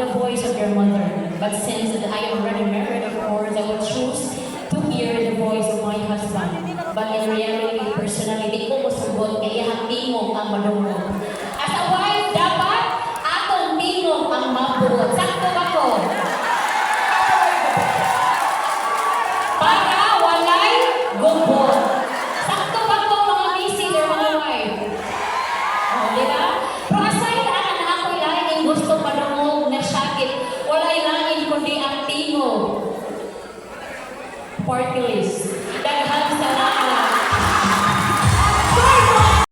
the voice of your mother. But since that I am already married, of course, I will choose to hear the voice of my husband. But in reality, personally, di ko musubot kaya hati mo ang madungog.